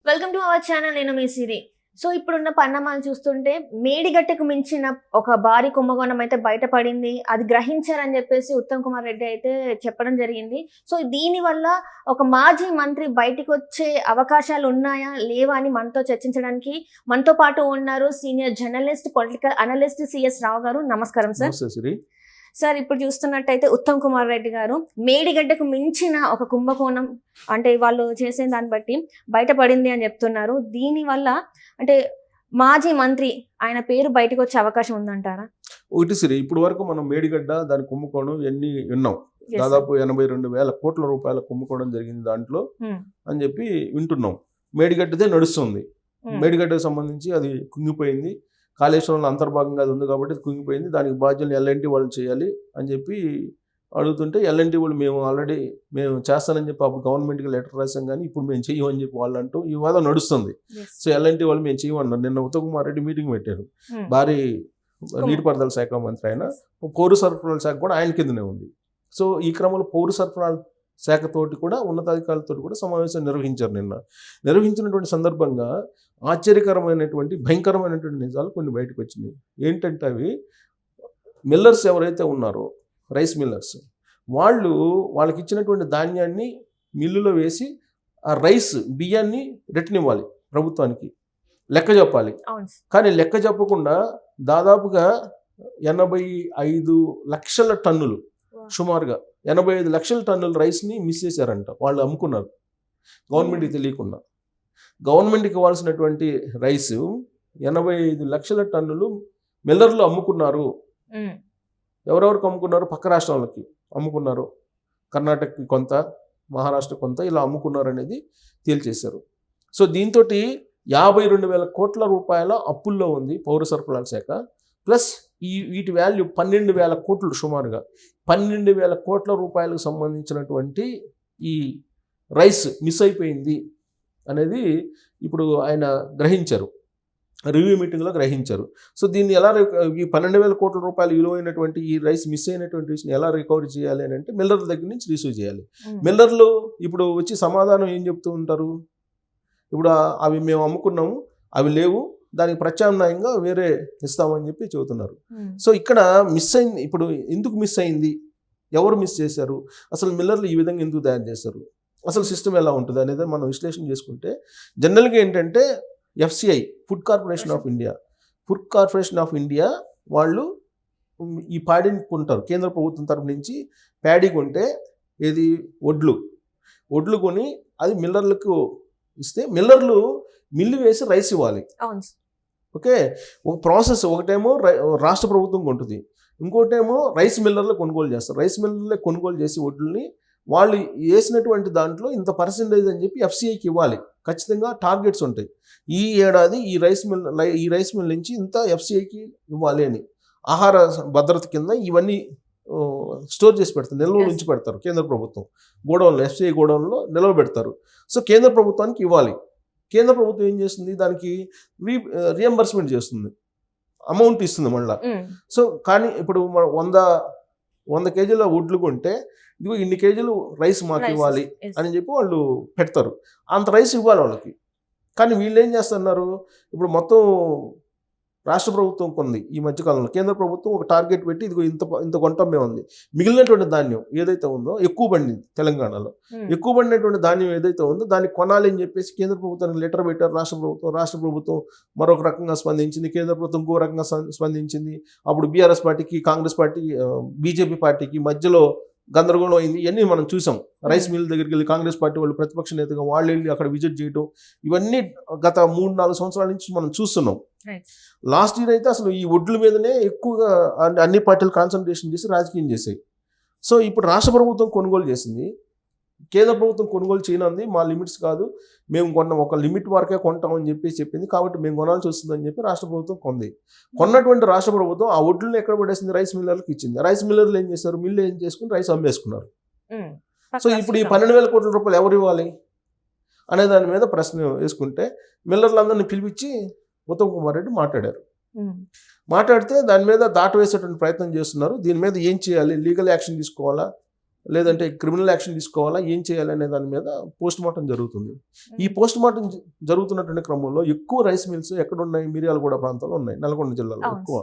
Welcome to our channel. నేను మీ సిరి. So ఇప్పుడున్న పరిణామాలు చూస్తుంటే మేడిగడ్డకు మించిన ఒక భారీ కుంభకోణం అయితే బయటపడింది. అది గ్రహించారని చెప్పేసి ఉత్తమ్ కుమార్ రెడ్డి అయితే చెప్పడం జరిగింది. సో దీనివల్ల ఒక మాజీ మంత్రి బయటకు వచ్చే అవకాశాలు ఉన్నాయా లేవా అని మనతో చర్చించడానికి మనతో పాటు ఉన్నారు senior journalist, political analyst CS Rao గారు. నమస్కారం సార్. సార్, ఇప్పుడు చూస్తున్నట్టయితే ఉత్తమ్ కుమార్ రెడ్డి గారు మేడిగడ్డకు మించిన ఒక కుంభకోణం అంటే వాళ్ళు చేసే దాన్ని బట్టి బయటపడింది అని చెప్తున్నారు. దీనివల్ల అంటే మాజీ మంత్రి ఆయన పేరు బయటకు వచ్చే అవకాశం ఉందంటారా? ఒకటి సిరి, ఇప్పుడు వరకు మనం మేడిగడ్డ దాని కుంభకోణం ఎన్ని విన్నాం. దాదాపు 82,000 కోట్ల రూపాయల కుంభకోణం జరిగింది దాంట్లో అని చెప్పి వింటున్నాం. మేడిగడ్డదే నడుస్తుంది. మేడిగడ్డకు సంబంధించి అది కుంగిపోయింది. కాళేశ్వరంలో అంతర్భాగంగా అది ఉంది కాబట్టి అది కుంగిపోయింది. దానికి బాధ్యులు ఎల్ఎన్టీ వాళ్ళు చేయాలి అని చెప్పి అడుగుతుంటే ఎల్ఎన్టీ వాళ్ళు మేము చేస్తానని చెప్పి అప్పుడు గవర్నమెంట్కి లెటర్ రాసాం కానీ ఇప్పుడు మేము చెయ్యమని చెప్పి వాళ్ళు అంటూ ఈ వాదం నడుస్తుంది. సో ఎల్ఎన్టీ వాళ్ళు మేము చెయ్యమన్నారు. నిన్న ఉత్తమ్ కుమార్ రెడ్డి మీటింగ్ పెట్టారు. భారీ నీటిపారుదల శాఖ మంత్రి ఆయన, పౌర సరఫరాల శాఖ కూడా ఆయన కిందనే ఉంది. సో ఈ క్రమంలో పౌర సరఫరాల శాఖతోటి కూడా ఉన్నతాధికారులతో కూడా సమావేశం నిర్వహించారు. నిర్వహించినటువంటి సందర్భంగా ఆశ్చర్యకరమైనటువంటి భయంకరమైనటువంటి నిజాలు కొన్ని బయటకు వచ్చినాయి. ఏంటంటే అవి మిల్లర్స్ ఎవరైతే ఉన్నారో, రైస్ మిల్లర్స్, వాళ్ళకి ఇచ్చినటువంటి ధాన్యాన్ని మిల్లులో వేసి ఆ రైస్ బియ్యాన్ని రిటర్న్ ఇవ్వాలి ప్రభుత్వానికి, లెక్క చెప్పాలి. కానీ లెక్క చెప్పకుండా దాదాపుగా 85 లక్షల టన్నులు, సుమారుగా 85 లక్షల టన్నుల రైస్ని మిస్ చేశారంట. వాళ్ళు అమ్ముకున్నారు గవర్నమెంట్కి తెలియకుండా. గవర్నమెంట్కి ఇవ్వాల్సినటువంటి రైసు 85 లక్షల టన్నులు మిల్లర్లు అమ్ముకున్నారు. ఎవరెవరికి అమ్ముకున్నారు? పక్క రాష్ట్రాలకి అమ్ముకున్నారు. కర్ణాటకకి కొంత, మహారాష్ట్ర కొంత, ఇలా అమ్ముకున్నారు అనేది తేల్చేశారు. సో దీంతో 52,000 కోట్ల రూపాయల అప్పుల్లో ఉంది పౌర సరఫరాల శాఖ. ప్లస్ వీటి వాల్యూ 12,000 కోట్లు, సుమారుగా 12,000 కోట్ల రూపాయలకు సంబంధించినటువంటి ఈ రైస్ మిస్ అయిపోయింది అనేది ఇప్పుడు ఆయన గ్రహించారు, రివ్యూ మీటింగ్లో గ్రహించారు. సో దీన్ని ఎలా ఈ 12,000 కోట్ల రూపాయలు విలువైనటువంటి ఈ రైస్ మిస్ అయినటువంటి రైస్ని ఎలా రికవరీ చేయాలి అని అంటే మిల్లర్ల దగ్గర నుంచి రిసీవ్ చేయాలి. మిల్లర్లు ఇప్పుడు వచ్చి సమాధానం ఏం చెప్తూ ఉంటారు? ఇప్పుడు అవి మేము అమ్ముకున్నాము, అవి లేవు, దానికి ప్రత్యామ్నాయంగా వేరే ఇస్తామని చెప్పి చెబుతున్నారు. సో ఇక్కడ మిస్ అయింది. ఇప్పుడు ఎందుకు మిస్ అయింది, ఎవరు మిస్ చేశారు, అసలు మిల్లర్లు ఈ విధంగా ఎందుకు తయారు చేస్తారు, అసలు సిస్టమ్ ఎలా ఉంటుంది అనేది మనం విశ్లేషణ చేసుకుంటే జనరల్గా ఏంటంటే FCI, food corporation of India వాళ్ళు ఈ ప్యాడీని కొంటారు. కేంద్ర ప్రభుత్వం తరపు నుంచి ప్యాడీ కొంటే ఏది ఒడ్లు కొని అది మిల్లర్లకు ఇస్తే మిల్లర్లు మిల్లు వేసి రైస్ ఇవ్వాలి. ఓకే, ఒక ప్రాసెస్. ఒకటేమో రాష్ట్ర ప్రభుత్వం కొంటుంది, ఇంకోటేమో రైస్ మిల్లర్లు కొనుగోలు చేస్తారు. రైస్ మిల్లర్లే కొనుగోలు చేసి ఒడ్లని వాళ్ళు వేసినటువంటి దాంట్లో ఇంత పర్సెంటేజ్ అని చెప్పి ఎఫ్సిఐకి ఇవ్వాలి. ఖచ్చితంగా టార్గెట్స్ ఉంటాయి. ఈ ఏడాది ఈ రైస్ మిల్ నుంచి ఇంత ఎఫ్సిఐకి ఇవ్వాలి అని ఆహార భద్రత కింద ఇవన్నీ స్టోర్ చేసి పెడతారు, నిల్వ నుంచి పెడతారు. కేంద్ర ప్రభుత్వం గోడౌన్లో, ఎఫ్సిఐ గోడౌన్లో నిల్వ పెడతారు. సో కేంద్ర ప్రభుత్వానికి ఇవ్వాలి. కేంద్ర ప్రభుత్వం ఏం చేస్తుంది, దానికి రియంబర్స్మెంట్ చేస్తుంది, అమౌంట్ ఇస్తుంది మళ్ళీ. సో కానీ ఇప్పుడు 100 కేజీల వడ్లు కొంటే ఇదిగో ఇన్ని కేజీలు రైస్ మాకు ఇవ్వాలి అని చెప్పి వాళ్ళు పెడతారు. అంత రైస్ ఇవ్వాలి వాళ్ళకి. కానీ వీళ్ళు ఏం చేస్తున్నారు, ఇప్పుడు మొత్తం రాష్ట్ర ప్రభుత్వం కొంది ఈ మధ్యకాలంలో, కేంద్ర ప్రభుత్వం ఒక టార్గెట్ పెట్టి ఇదిగో ఇంత కొంటమే ఉంది. మిగిలినటువంటి ధాన్యం ఏదైతే ఉందో, ఎక్కువ పండింది తెలంగాణలో, ఎక్కువ పండినటువంటి ధాన్యం ఏదైతే ఉందో దాన్ని కొనాలి అని చెప్పేసి కేంద్ర ప్రభుత్వానికి లెటర్ పెట్టారు రాష్ట్ర ప్రభుత్వం మరొక రకంగా స్పందించింది, కేంద్ర ప్రభుత్వం ఇంకో రకంగా స్పందించింది. అప్పుడు బీఆర్ఎస్ పార్టీకి, కాంగ్రెస్ పార్టీ, బీజేపీ పార్టీకి మధ్యలో గందరగోళం అయింది. ఇవన్నీ మనం చూసాం. రైస్ మిల్ దగ్గరికి వెళ్ళి కాంగ్రెస్ పార్టీ వాళ్ళు ప్రతిపక్ష నేతగా వాళ్ళు వెళ్ళి అక్కడ విజిట్ చేయడం, ఇవన్నీ గత 3-4 సంవత్సరాల నుంచి మనం చూస్తున్నాం. లాస్ట్ ఇయర్ అయితే అసలు ఈ ఒడ్ల మీదనే ఎక్కువగా అన్ని పార్టీలు కాన్సన్ట్రేషన్ చేసి రాజకీయం చేసాయి. సో ఇప్పుడు రాష్ట్ర ప్రభుత్వం కొనుగోలు చేసింది, కేంద్ర ప్రభుత్వం కొనుగోలు చేయనుంది. మా లిమిట్స్ కాదు, మేము ఒక లిమిట్ వరకే కొంటామని చెప్పింది. కాబట్టి మేము కొనాల్సి వస్తుందని చెప్పి రాష్ట్ర ప్రభుత్వం కొంది. కొన్నటువంటి రాష్ట్ర ప్రభుత్వం ఆ ఒడ్లను ఎక్కడ పడేసింది, రైస్ మిల్లర్లకు ఇచ్చింది. రైస్ మిల్లర్లు ఏం చేస్తారు, మిల్లు ఏం చేసుకుని రైస్ అమ్మేసుకున్నారు. సో ఇప్పుడు ఈ 12,000 కోట్ల రూపాయలు ఎవరు ఇవ్వాలి అనే దాని మీద ప్రశ్న వేసుకుంటే మిల్లర్లందరినీ పిలిపించి ఉత్తమ్ కుమార్ రెడ్డి మాట్లాడితే దాని మీద దాట వేసేటువంటి ప్రయత్నం చేస్తున్నారు. దీని మీద ఏం చేయాలి, లీగల్ యాక్షన్ తీసుకోవాలా, లేదంటే క్రిమినల్ యాక్షన్ తీసుకోవాలా, ఏం చేయాలి అనే దాని మీద పోస్ట్ మార్టం జరుగుతుంది. ఈ పోస్ట్ మార్టం జరుగుతున్నటువంటి క్రమంలో ఎక్కువ రైస్ మిల్స్ ఎక్కడ ఉన్నాయి? మిర్యాలగూడ ప్రాంతంలో ఉన్నాయి, నల్గొండ జిల్లాలో ఎక్కువ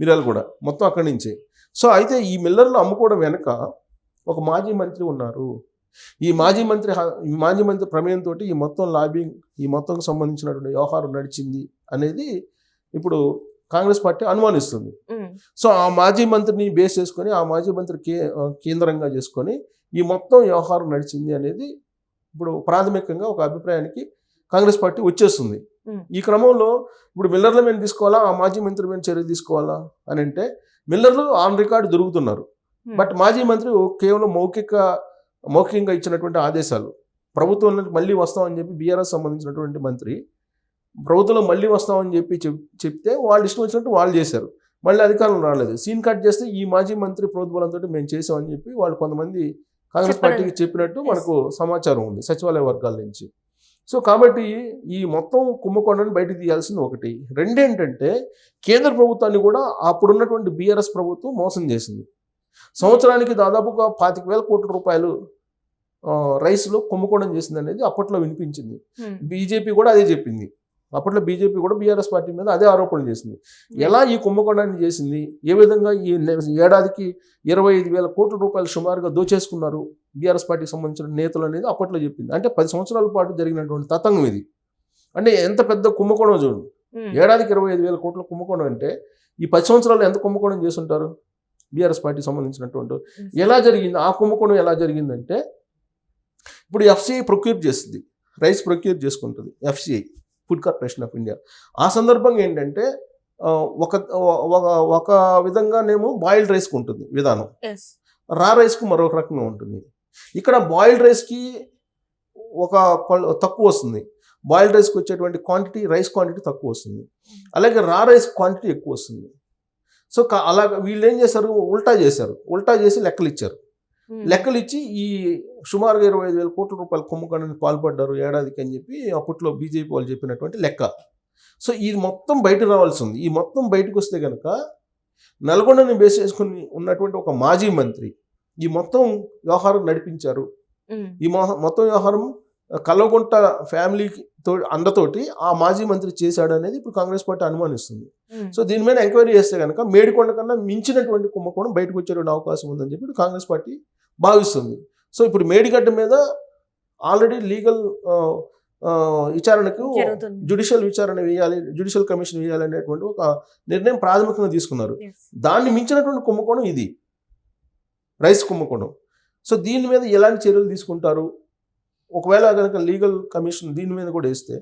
మిర్యాలగూడ మొత్తం అక్కడి నుంచే. సో అయితే ఈ మిల్లర్లు అమ్ముకోవడం వెనక ఒక మాజీ మంత్రి ఉన్నారు. ఈ మాజీ మంత్రి ప్రమేయంతో ఈ మొత్తం లాబింగ్, ఈ మొత్తం సంబంధించినటువంటి వ్యవహారం నడిచింది అనేది ఇప్పుడు కాంగ్రెస్ పార్టీ అనుమానిస్తుంది. సో ఆ మాజీ మంత్రిని బేస్ చేసుకొని, ఆ మాజీ మంత్రి కేంద్రంగా చేసుకొని ఈ మొత్తం వ్యవహారం నడిచింది అనేది ఇప్పుడు ప్రాథమికంగా ఒక అభిప్రాయానికి కాంగ్రెస్ పార్టీ వచ్చేస్తుంది. ఈ క్రమంలో ఇప్పుడు మిల్లర్ల మీద తీసుకోవాలా, ఆ మాజీ మంత్రి మీద చర్య తీసుకోవాలా అని అంటే మిల్లర్లు ఆన్ రికార్డు దొరుకుతున్నారు. బట్ మాజీ మంత్రి కేవలం మౌఖికంగా ఇచ్చినటువంటి ఆదేశాలు, ప్రభుత్వంలో మళ్ళీ వస్తామని చెప్పి బీఆర్ఎస్ సంబంధించినటువంటి మంత్రి ప్రభుత్వంలో మళ్ళీ వస్తామని చెప్పి చెప్తే వాళ్ళు ఇష్టం వచ్చినట్టు వాళ్ళు చేశారు. మళ్ళీ అధికారం రాలేదు. సీన్ కట్ చేస్తే ఈ మాజీ మంత్రి ప్రోద్బలంతో మేము చేసామని చెప్పి వాళ్ళు కొంతమంది కాంగ్రెస్ పార్టీకి చెప్పినట్టు మనకు సమాచారం ఉంది సచివాలయ వర్గాల నుంచి. సో కాబట్టి ఈ మొత్తం కుంభకోణాన్ని బయటకు తీయాల్సింది ఒకటి. రెండేంటంటే కేంద్ర ప్రభుత్వాన్ని కూడా అప్పుడున్నటువంటి బీఆర్ఎస్ ప్రభుత్వం మోసం చేసింది. సంవత్సరానికి దాదాపుగా 25,000 కోట్ల రూపాయలు రైస్లో కుంభకోణం చేసింది అనేది అప్పట్లో వినిపించింది. బీజేపీ కూడా అదే చెప్పింది. అప్పట్లో బీజేపీ కూడా బీఆర్ఎస్ పార్టీ మీద అదే ఆరోపణలు చేసింది. ఎలా ఈ కుంభకోణాన్ని చేసింది, ఏ విధంగా ఈ ఏడాదికి 25,000 కోట్ల రూపాయలు సుమారుగా దోచేసుకున్నారు బీఆర్ఎస్ పార్టీకి సంబంధించిన నేతలు అనేది అప్పట్లో చెప్పింది. అంటే 10 సంవత్సరాల పాటు జరిగినటువంటి తతంగం ఇది. అంటే ఎంత పెద్ద కుంభకోణం చూడండి. ఏడాదికి 25,000 కోట్ల కుంభకోణం అంటే ఈ 10 సంవత్సరాలు ఎంత కుంభకోణం చేస్తుంటారు బీఆర్ఎస్ పార్టీకి సంబంధించినటువంటి. ఎలా జరిగింది ఆ కుంభకోణం? ఎలా జరిగిందంటే ఇప్పుడు ఎఫ్సిఐ ప్రొక్యూర్ చేస్తుంది, రైస్ ప్రొక్యూర్ చేసుకుంటుంది FCI, food corporation of India. ఆ సందర్భంగా ఏంటంటే ఒక విధంగానేమో బాయిల్డ్ రైస్కి ఉంటుంది విధానం, రా రైస్కి మరొక రకంగా ఉంటుంది. ఇక్కడ బాయిల్డ్ రైస్కి ఒక తక్కువ వస్తుంది, బాయిల్డ్ రైస్కి వచ్చేటువంటి క్వాంటిటీ, రైస్ క్వాంటిటీ తక్కువ వస్తుంది. అలాగే రా రైస్ క్వాంటిటీ ఎక్కువ వస్తుంది. సో అలాగ వీళ్ళు ఏం చేశారు, ఉల్టా చేసి లెక్కలు ఇచ్చారు. లెక్కలు ఇచ్చి ఈ సుమారుగా 25,000 కోట్ల రూపాయల కుంభకోణానికి పాల్పడ్డారు ఏడాదికి అని చెప్పి అప్పట్లో బీజేపీ వాళ్ళు చెప్పినటువంటి లెక్క. సో ఇది మొత్తం బయట రావాల్సి ఉంది. ఈ మొత్తం బయటకు వస్తే కనుక నల్గొండని బేస్ చేసుకుని ఉన్నటువంటి ఒక మాజీ మంత్రి ఈ మొత్తం వ్యవహారం నడిపించారు. ఈ మొత్తం వ్యవహారం కల్వకుంట ఫ్యామిలీ అండతోటి ఆ మాజీ మంత్రి చేశాడు అనేది ఇప్పుడు కాంగ్రెస్ పార్టీ అనుమానిస్తుంది. సో దీని మీద ఎంక్వైరీ చేస్తే కనుక మేడికొండ కన్నా మించినటువంటి కుంభకోణం బయటకు వచ్చేటువంటి అవకాశం ఉందని చెప్పి కాంగ్రెస్ పార్టీ భావిస్తుంది. సో ఇప్పుడు మేడిగడ్డ మీద ఆల్రెడీ లీగల్ విచారణకు జ్యుడిషియల్ విచారణ వేయాలి, జ్యుడిషియల్ కమిషన్ వేయాలి అనేటువంటి ఒక నిర్ణయం ప్రాథమికంగా తీసుకున్నారు. దాన్ని మించినటువంటి కుంభకోణం ఇది రైస్ కుంభకోణం. సో దీని మీద ఎలాంటి చర్యలు తీసుకుంటారు? ఒకవేళ కనుక లీగల్ కమిషన్ దీని మీద కూడా వేస్తే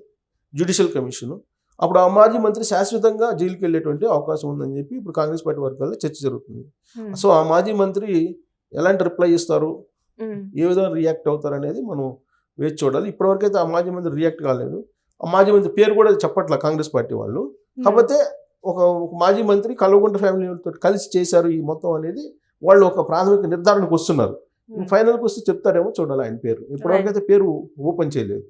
జ్యుడిషియల్ కమిషన్, అప్పుడు ఆ మాజీ మంత్రి శాశ్వతంగా జైలుకి వెళ్ళేటువంటి అవకాశం ఉందని చెప్పి ఇప్పుడు కాంగ్రెస్ పార్టీ వర్గాల్లో చర్చ జరుగుతుంది. సో ఆ మాజీ మంత్రి ఎలాంటి రిప్లై ఇస్తారు, ఏ విధంగా రియాక్ట్ అవుతారు అనేది మనం వేచి చూడాలి. ఇప్పటివరకు అయితే ఆ మాజీ మంత్రి రియాక్ట్ కాలేదు. ఆ మాజీ మంత్రి పేరు కూడా చెప్పట్ల కాంగ్రెస్ పార్టీ వాళ్ళు. కాకపోతే ఒక మాజీ మంత్రి కల్వకుంట ఫ్యామిలీతో కలిసి చేశారు ఈ మొత్తం అనేది వాళ్ళు ఒక ప్రాథమిక నిర్ధారణకు వస్తున్నారు. ఫైనల్కి వస్తే చెప్తారేమో చూడాలి ఆయన పేరు. ఇప్పటివరకు అయితే పేరు ఓపెన్ చేయలేదు.